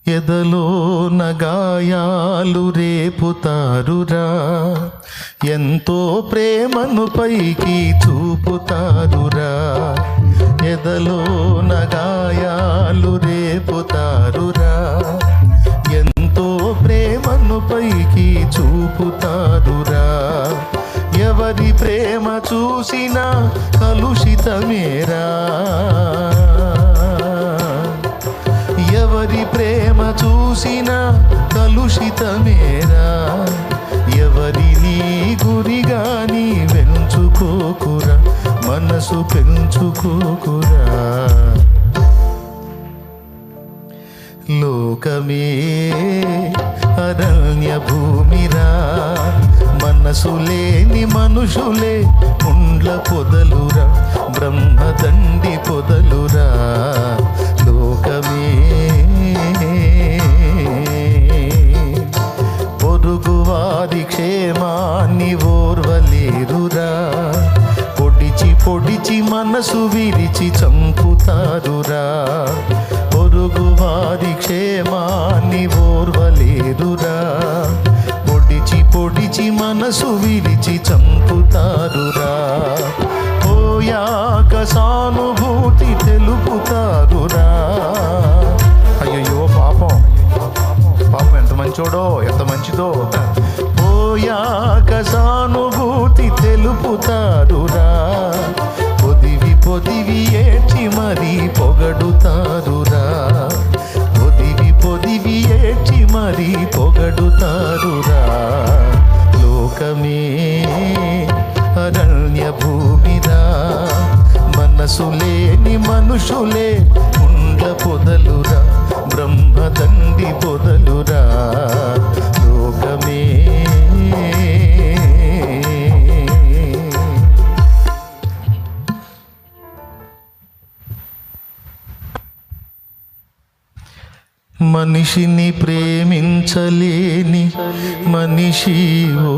ఎదలోన గాయాలు రేపుతారురా, ఎంతో ప్రేమను పైకి చూపుతారురా. ఎదలోన గాయాలు రేపుతారురా, ఎంతో ప్రేమను పైకి చూపుతారురా. ఎవరి ప్రేమ చూసినా కలుషితమేరా, ఎవరి ప్రేమ చూసినా కలుషితమేరా. ఎవరిని గురిగా నీ వెంచుకోకురా, మనసు పెంచుకోకురా. లోకమే అరణ్య భూమిరా, మనసు లేని మనుషులే ముండ్ల పొదలురా, బ్రహ్మదండి పొదలురా. లోకమే పొరుగువారి క్షేమాన్ని ఓర్వలేరురా, పొడిచి పొడిచి మనసు విరిచి చంపుతారురా. పొరుగువారి క్షేమాన్ని ఓర్వలేరురా, పొడిచి పొడిచి మనసు విరిచి చంపుతారురా. పోయాక సానుభూతి తెలుపుతారురా. అయ్యయ్యో పాపం, పాపం ఎంత మంచోడో ఎంత మంచిదో. పోయాక సానుభూతి తెలుపుతారురా, పొదివి పొదివి ఏడ్చి మరీ పొగడుతారురా. పొదివి పొదివి ఏడ్చి మరీ పొగడుతారురా. లోకమే అరణ్య భూమిరా, మనసు లేని మనుషులే ముండ్ల పొదలురా, బ్రహ్మదండి పొదలురా. లోకమే మనిషిని ప్రేమించలేని మనిషి ఓ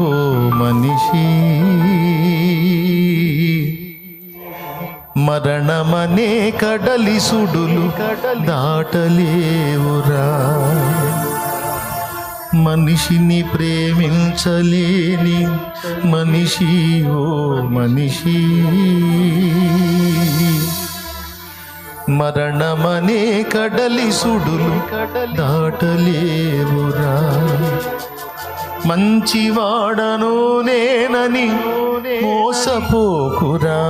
మనిషి, మరణమనే కడలి సుడులు దాటలేవురా. మనిషిని ప్రేమించలేని మనిషి ఓ మనిషి, మరణమనే కడలి సుడులు దాటలేవురా. మంచివాడను నేనని మోసపోకురా,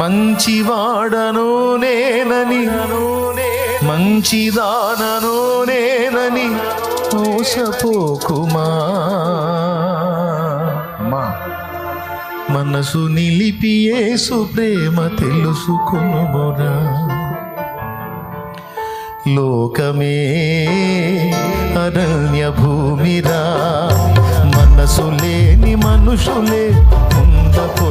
మంచివాడను నేనని మంచిదానను నేనని మోసపోకుమా. మనసు నిలిపి యేసు ప్రేమ తెలుసుకొనురా. లోకమే అరణ్య భూమిరా, మనసు లేని మనుషులే ముందకు